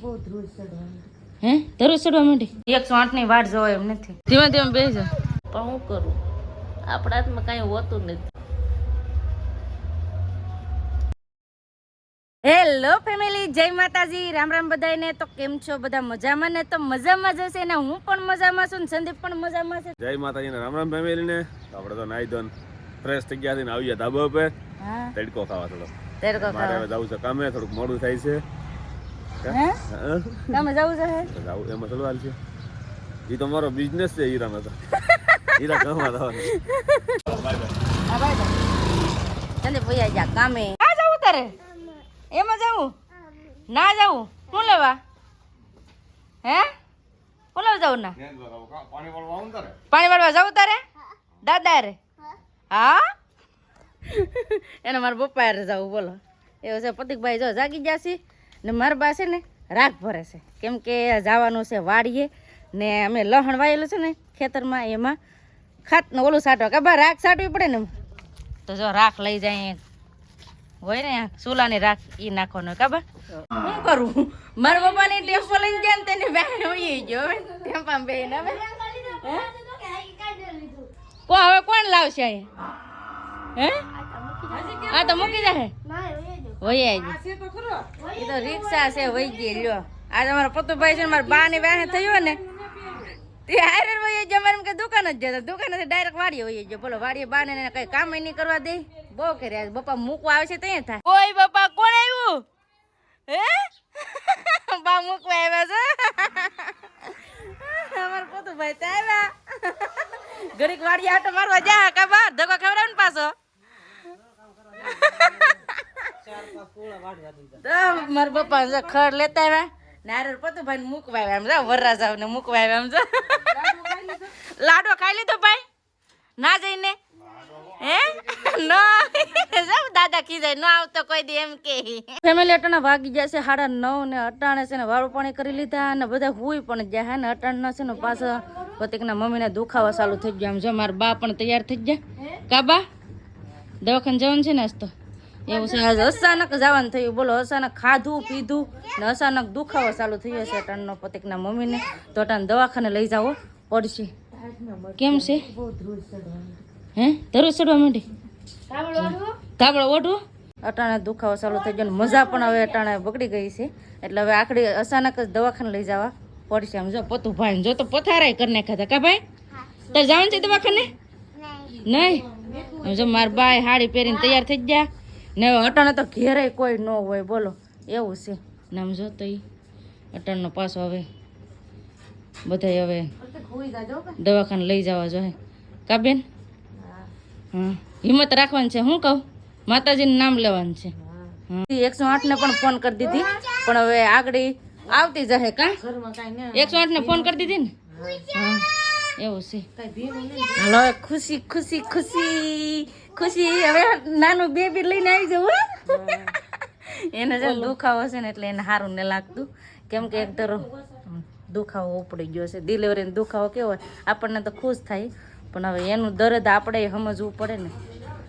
હે ધરું ચડવા માંડી 108 ની વાટ જોવાય એમ નથી. ધીમે ધીમે બેસજો. પણ હું કરું, આપણા હાથમાં કઈ હોતું નથી. હેલો ફેમિલી, જય માતાજી, રામ રામ બધાને. તો કેમ છો બધા? મજામાં ને? તો મજામાં જ હશે ને. હું પણ મજામાં છું ને સંદીપ પણ મજામાં છે. જય માતાજી ને રામ રામ ફેમિલી ને. આપણે તો નાઈ ધોન ફ્રેશ થઈ ગયા ને આવી ગયા ધાબા ઉપર. હા, તડકો ખાવા થોડો. તડકો મારે હવે જવું છે કામે, થોડુંક મોડું થાય છે. હે તમે જવું છે? જાવું એમાં થોડું હાલ છે. એ તો મારો બિઝનેસ છે હીરામાં. તો હીરા કામમાં થવાનું. હા ભાઈ સંદીપ ભૈયા જા કામે. આ જવું તારે? એમાં જવું ના જવું? શું લેવા? હે શું લેવા જવું? ના પાણી વાળવા જવું તારે? દાદા રે? હા એને મારા પપ્પા રે જવું. બોલો એવું છે. પતિકભાઈ જો જાગી જશે ને મારા બા છે ને રાખ ભરે છે, કેમ કે જવાનું છે વાડીએ ને અમે લહણ વાયેલું છે ને ખેતરમાં, એમાં ખાત ને ઓલું સાટવા કે બા રાખ સાટવી પડે ને. તો જો રાખ લઈ જાય હોય ને સુલાની રાખ ઈ નાખવાનો કાબા. શું કરું? મારા પપ્પાની ટેમ્પો લઈને જાય ને તેને બેન હોઈ ગયો ટેમ્પામાં બેન. હવે હવે કોણ લાવશે અહીંયા? હે આ તો મૂકી જાય વહી આવી. એ તો રિક્ષા છે વહી ગઈ. લ્યો આ તમારો પતુભાઈ છે ને મારા બા ની વાહે થયો ને તે હારે વહી ગયો. મારે કે દુકાન જ જતા, દુકાને ડાયરેક્ટ વાડીએ વહી ગયો. બોલો વાડીએ બા ને કઈ કામ નહીં કરવા દે. બહુ કર્યા. બપ્પા મૂકવા આવશે ત્યાં થાય. ઓય બપ્પા કોણ આવ્યું? હે બા મૂકવા આવ્યા છે અમારા પતુભાઈ તો આવ્યા. ઘડીક વાડીએ આટો મારવા જા કા બા ધક્કો ખવડાવ ને પાછો. મારા પપ્પા ખડ લેતા આવ્યા નારિયેળ પતુભાઈ મૂકવા આવ્યા. આમ જા વરરા જાવ ને મૂકવા આવ્યા. આમ જા લાડો ખાઈ લીધો ભાઈ ના જઈને? હે ના દાદા ખીજાય ન આવતો કોઈ દી એમ કે. ફેમિલી અટાણા વાગી જશે 9:30 ને અટાણે છે ને વાળું પાણી કરી લીધા અને બધા હુઈ પણ જાય ને અટાણા છે ને પાછા પતિકના મમ્મીને દુખાવા ચાલુ થઈ ગયા. આમ જો મારા બા પણ તૈયાર થઈ ગયા. કાબા દવાખાને જવાનું છે ને આજ તો એવું છે. આજ અચાનક જવાનું થયું. બોલો અચાનક ખાધું પીધું ને અચાનક દુખાવો ચાલુ થયો છે અટાણનો પતિકના મમ્મીને. તો અટાણ દવાખાને લઈ જાવો પડશે. કેમ છે? હે ધરું ચડવા માંડી? ધાબળો ઓઢવું? અટાણે દુખાવો ચાલુ થઈ ગયો. મજા પણ હવે અટાણે બગડી ગઈ છે, એટલે હવે આખડી અચાનક જ દવાખાને લઈ જવા પડશે. આમ જો પતું ભાઈ જો તો પથારાય કરી નાખ્યા હતા. કા ભાઈ તારે જવાનું છે દવાખાને? નહીં જો મારા બાય સાડી પહેરીને તૈયાર થઈ ગયા ને અટાણે તો ઘેરે કોઈ ન હોય. બોલો એવું છે. નામ જો તો એ અટાણનો પાછો હવે બધા હવે દવાખાને લઈ જવા જોઈએ. કા બેન? હા હિંમત રાખવાની છે. હું કહું માતાજીનું નામ લેવાનું છે. 108 ને પણ ફોન કરી દીધી પણ હવે આગળ આવતી જશે. કા 108 ને ફોન કરી દીધી ને? હા એવું છે. હાલો ખુશી ખુશી ખુશી ખુશી. હવે નાનું બેબી લઈને આવી જવું. એને છે દુખાવો છે ને એટલે એને સારું ને લાગતું, કેમ કે એક ધરો દુખાવો ઉપડી ગયો છે. ડિલિવરીનો દુખાવો કેવો હોય આપણને તો ખુશ થાય, પણ હવે એનું દર્દ આપણે સમજવું પડે ને.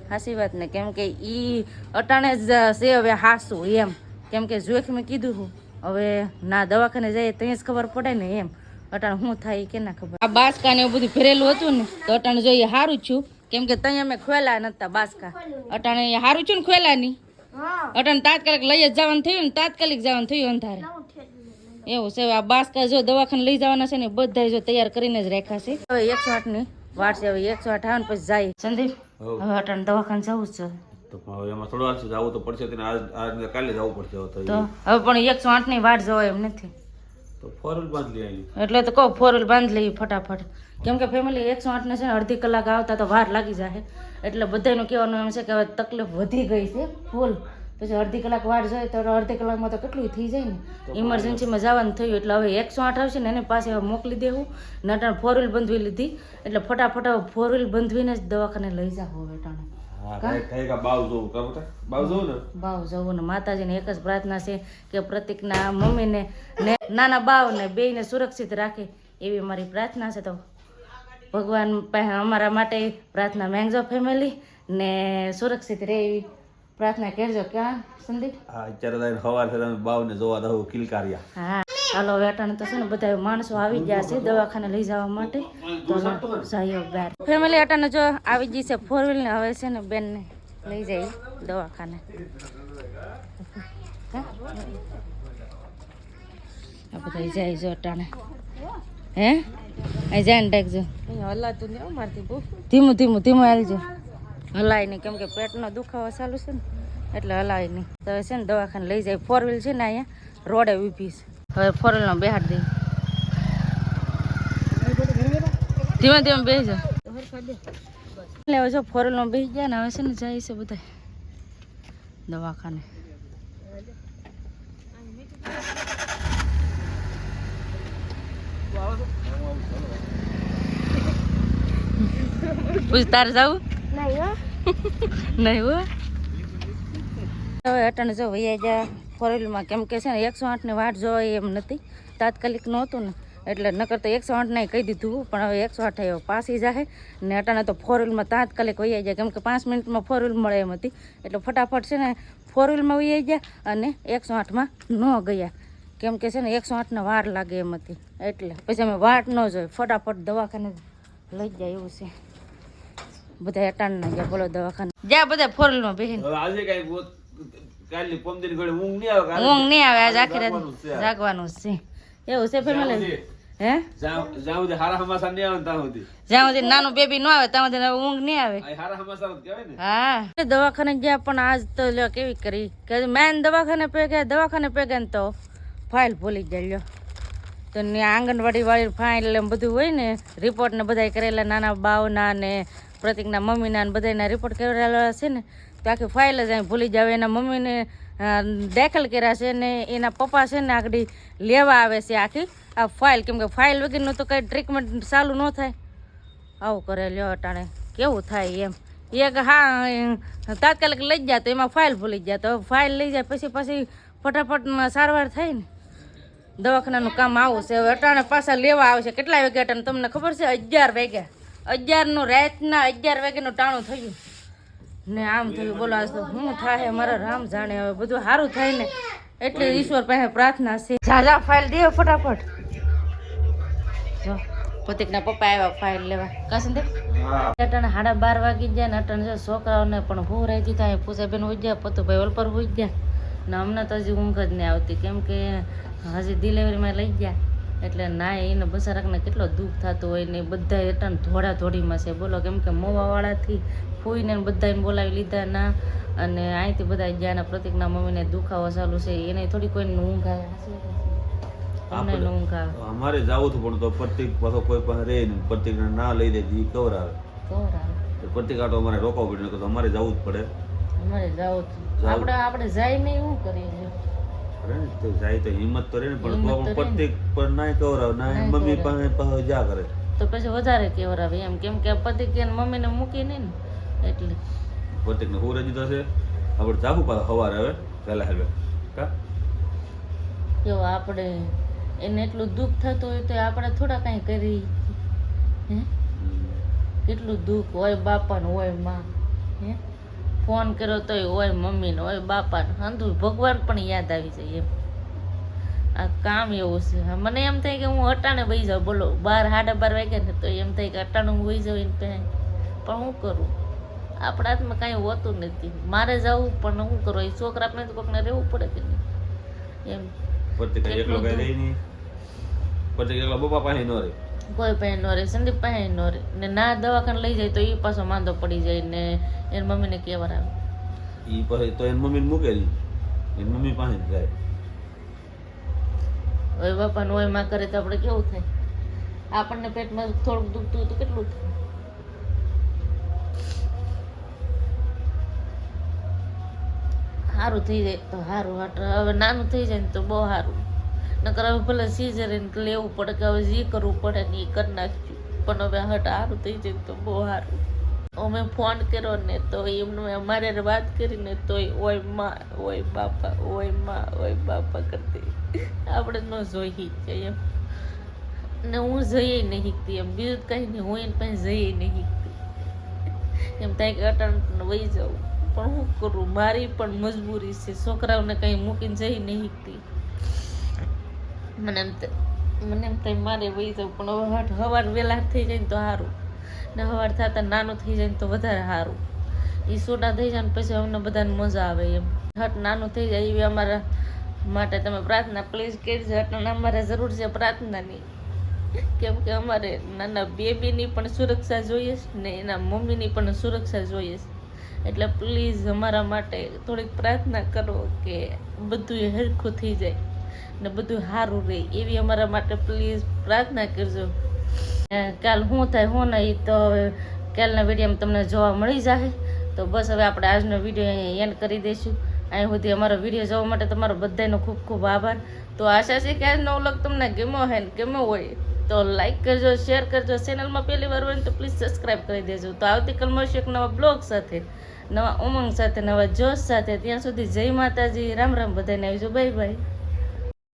હાસી વાત ને, કેમ કે ઈ અટાણે જ છે હવે હાસું એમ, કેમ કે જોખમે કીધું હું હવે ના દવાખાને જઈએ ત્યાં જ ખબર પડે ને એમ. અટાણે શું થાય કે ના ખબર. આ બાસકા ને એવું બધું ભરેલું હતું ને તો અટાણે જોઈએ સારું છું, કેમ કે ત્યાં અમે ખોયલા નતા બાસકા. અટાણે સારું છું ને ખોયલા ની. અટાણે તાત્કાલિક લઈ જ જવાનું થયું ને, તાત્કાલિક જવાનું થયું અંધારે. એવું છે. આ બાસકા જો દવાખાને લઈ જવાના છે ને બધા જો તૈયાર કરીને જ રાખ્યા છે. હવે 108 ની વાટ છે. હવે 108 આવે ને પછી જાય. સંદીપ હવે અટાણે દવાખાને જવું જ છે. તો હવે એમાં થોડું હાલ છે જવું તો પડશે. આજ કાલે જવું પડશે. તો હવે પણ 108 ની વાટ જોવાય એમ નથી. તો ફોરલ બાંધ લઈ આવી. એટલે તો કહું ફોરલ બાંધ લઈએ ફટાફટ, કેમ કે ફેમિલી 108 ને છે ને અડધી કલાક આવતા તો વાર લાગી જાય. એટલે બધાનું કહેવાનું એમ છે કે હવે તકલીફ વધી ગઈ છે ફૂલ. પછી અડધી કલાક વાર જાય તો અડધી કલાકમાં તો કેટલું થઈ જાય ને. ઇમરજન્સીમાં જવાનું થયું એટલે હવે 108 આવશે ને એને પાસે હવે મોકલી દેવું. નટાણ ફોર વ્હીલ બંધવી લીધી એટલે ફટાફટ ફોર વ્હીલ બંધવીને જ દવાખાને લઈ જાવ હવે ટાણે. બાવ જવું ને માતાજીને એક જ પ્રાર્થના છે કે પ્રતિકના મમ્મીને ને નાના બાવને બેયને સુરક્ષિત રાખે એવી અમારી પ્રાર્થના છે. તો ભગવાન પાસે અમારા માટે પ્રાર્થના માંગજો ફેમિલી ને સુરક્ષિત રહે એવી પ્રાર્થના કરજો ક્યાં સંદીપ હા અત્યારે સવાર છે તમે બાવને જોવા દઉં કિલકારિયા. હા હાલો વેટાણ તો છે ને બધા માણસો આવી ગયા છે દવાખાને લઈ જવા માટે તો જઈએ બહાર ફેમિલી અટાણે જો આવી ગઈ છે 4 વ્હીલ ને હવે છે ને બેન ને લઈ જાય દવાખાને. આ બધા જાય જો અટાણે હે અહીં જાય ને રાખજો હલાતું ને મારથી બહુ ધીમું ધીમું ધીમું હાલજો હલાય નહીં કેમ કે પેટનો દુખાવો ચાલુ છે ને એટલે હલાય નહીં તો છે ને દવાખાને લઈ જાય 4 વ્હીલ છે ને અહીંયા રોડે ઊભી છે હવે 4 વ્હીલમાં બેહાડ દઈ ધીમે ધીમે બેસજો એટલે હવે જો 4 વ્હીલમાં બેસી ગયા ને હવે છે ને જાય છે બધા દવાખાને. તારે જવું નહીં હો હવે અટાણે જો વૈયા જા 4 વ્હીલમાં કેમ કે છે ને 108 ની વાટ જોવાય એમ નથી તાત્કાલિક નહોતું ને એટલે નકર તો 108 ને કહી દીધું પણ હવે 108 આવ્યો પાસી જાય ને અટાણે તો 4 વ્હીલમાં તાત્કાલિક વૈયા જાય કેમ કે 5 મિનિટમાં 4 વ્હીલ મળે એમ હતી એટલે ફટાફટ છે ને 4 વ્હીલમાં વૈયા ગયા અને 108માં ન ગયા કેમ કે છે ને 108 ને વાર લાગે એમ હતી એટલે પછી અમે વાટ ન જોઈ ફટાફટ દવાખાને લઈ જાય એવું છે. બધા અટાણ ના ગયા બોલો દવાખાને જ્યાં બધા 4 વ્હીલમાં બેસીને આજે કઈ કાલની પમદીની ઘડી ઊંઘ નહીં આવે. ઊંઘ નહીં આવે આજ આખી રાત જાગવાનું છે એવું છે ફેમિલી હે જ્યાં સુધી હારા હમાસા નહીં આવે ત્યાં સુધી જ્યાં સુધી નાનું બેબી ન આવે ત્યાં સુધી ઊંઘ નહીં આવે. હારા હમાસા કહેવાય ને. હા દવાખાને ગયા પણ આજ તો લ્યો કેવી કરી કે મેન દવાખાને પેગે ને તો ફાઇલ ભૂલી જાય લ્યો તો આંગણવાડી વાળી ફાઇલ એમ બધું હોય ને રિપોર્ટ ને બધા કરેલા નાના બાવના ને પ્રતિકના મમ્મીના ને બધાના રિપોર્ટ કરેલા છે ને તો આખી ફાઇલ જ અહીં ભૂલી જાવ. એના મમ્મીને દાખલ કર્યા છે ને એના પપ્પા છે ને આગળ લેવા આવે છે આખી આ ફાઇલ કેમ કે ફાઇલ વગરનું તો કંઈ ટ્રીટમેન્ટ ચાલુ ન થાય. આવું કરે લ્યો અટાણે કેવું થાય એમ એક હા તાત્કાલિક લઈ જાય તો એમાં ફાઇલ ભૂલી જાય તો ફાઇલ લઈ જાય પછી ફટાફટ સારવાર થાય ને દવાખાનાનું કામ આવું છે. હવે અટાણે પાછા લેવા આવશે કેટલા વાગ્યા અટાણે તમને ખબર છે 11 વાગ્યા 11 રાતના 11 વાગ્યાનું ટાણું થયું ને આમ થયું બોલો આજ તો શું થાય મારા રામ જાણે હવે બધું સારું થાય ને એટલે ઈશ્વર પાસે પ્રાર્થના છે. જા ફાઇલ દે ફટાફટ જો પ્રતિકના પપ્પા આવ્યા ફાઇલ લેવા કાસન દે અટાણે 12:30 વાગી ગયા ને અટાણે જો છોકરાઓને પણ હું રહી દીધા પૂજાબેન હોઈ ગયા પતુભાઈ ઓલ પર હોઈ ગયા ને અમને તો હજી ઊંઘ જ નહીં આવતી કેમ કે હજી ડિલિવરીમાં લઈ ગયા એટલે ના એને બસારકને કેટલો દુઃખ થતું હોય ને બધા અટાણે ધોળાધોળીમાં છે બોલો કેમ કે મોવાવાળાથી ફૂઈને બધાને બોલાવી લીધા ના અને અહીંથી બધા જ્યાં પ્રતિકના મમ્મીને દુખાવો ચાલુ છે એને થોડી કોઈને ઊંઘ આવે અમને ઊંઘ આવે. અમારે જાવું હતું પણ તો પ્રતિક પાછો કોઈ પાસે રહે ને પ્રતિક ના લઈ દે ઈ કવર આવે પ્રતિક આટો અમારે રોકવો પડે તો અમારે જવું જ પડે. અમારે જવું આપણે જાય નહીં શું કરીએ તો જાય તો હિંમત તો રહે ને પણ પ્રતિક પર ના કવર આવે ના મમ્મી પાસે જા કરે તો પછી વધારે કેવરાવે એમ કેમ કે પતિ કે મમ્મીને મૂકી નહીં ને એટલે પ્રતિકને હું રજી થશે આપણે જાવું પાછા સવારે હવે પહેલા હવે કા જો આપણે એને એટલું દુઃખ થતું હોય તો આપણે થોડા કાંઈ કરી હે કેટલું દુઃખ હોય બાપાને હોય માં હે ફોન કર્યો તોય હોય મમ્મીને હોય બાપાને અંધુ ભગવાન પણ યાદ આવી જાય એમ આ કામ એવું છે. મને એમ થાય કે હું અટાણે વહી જાઉં બોલો 12:30 વાગ્યા ને તો એમ થાય કે અટાણે હું વહી જાઉં એને પહેલાં પણ હું કરું આપણા હાથમાં કાંઈ હોતું નથી. મારે જવું પણ હું કરું એ છોકરા આપણે તો કોઈકને રહેવું પડે કે નહીં એમ પ્રતિક એકલો કઈ રહી નહીં પ્રતિક એકલો બાપા પાસે ન રહે કોઈ પાસે ન રહે સંદીપ પાસે ન રહે ને ના દવાખાને લઈ જાય તો એ પાછો માંદો પડી જાય ને એની મમ્મીને કેવાર આવે એ પછી તો એની મમ્મીને મૂકે નહીં એની મમ્મી પાસે જ જાય. હવે બાપાને હોય માં કરે તો આપણે કેવું થાય આપણને પેટમાં થોડુંક દુખતું હોય તો કેટલું થાય. સારું થઈ જાય તો સારું હવે નાનું થઈ જાય ને તો બહુ સારું નકર હવે ભલે સીઝરીન લેવું પડે કે હવે જે કરવું પડે ને એ કરી નાખ્યું પણ હવે સારું થઈ જાય તો બહુ સારું. અમે ફોન કર્યો ને તો એમને અમારે વાત કરીને તોય ઓય માં ઓય બાપા કરતી આપણે ન જોઈ જાય એમ ને હું જઈએ નહીં શીખતી એમ બીજું કંઈ નહીં હું એને પાસે જઈએ નહીં શીખતી એમ થાય કે અટાણ વહી જાઉં પણ શું કરું, મારી પણ મજબૂરી છે, છોકરાઓને કંઈ મૂકીને જઈ નહીં શકતી. મને એમ થાય મારે વહી જવું, પણ સવાર વહેલા થઈ જાય ને તો સારું, ને સવાર થતાં નાનું થઈ જાય ને તો વધારે સારું. એ સોડા થઈ જાય ને પછી અમને બધાને મજા આવે એમ. હટ નાનું થઈ જાય એવી અમારા માટે તમે પ્રાર્થના પ્લીઝ કરજો. એટલે અમારે જરૂર છે પ્રાર્થનાની, કેમ કે અમારે નાના બેબીની પણ સુરક્ષા જોઈએ છે ને એના મમ્મીની પણ સુરક્ષા જોઈએ છે. એટલે પ્લીઝ અમારા માટે થોડીક પ્રાર્થના કરો કે બધું હરખું થઈ જાય ને બધું સારું રહે, એવી અમારા માટે પ્લીઝ પ્રાર્થના કરજો. કાલ શું થાય શું નહીં તો હવે કાલના વિડીયોમાં તમને જોવા મળી જાય. તો બસ હવે આપણે આજનો વિડીયો અહીંયા એન્ડ કરી દઈશું. અહીં સુધી અમારો વિડીયો જોવા માટે તમારો બધાનો ખૂબ ખૂબ આભાર. તો આશા છે કે આજનો વ્લોગ તમને ગમ્યો હોય ને ગમ્યો હોય તો લાઈક કરજો, શેર કરજો. ચેનલમાં પહેલી વાર હોય તો પ્લીઝ સબસ્ક્રાઈબ કરી દેજો. તો આવતીકાલ મળશું એક નવા બ્લોગ સાથે, નવા ઉમંગ સાથે, નવા જોશ સાથે. ત્યાં સુધી જય માતાજી, રામ રામ બધાને આવજો, બાય બાય.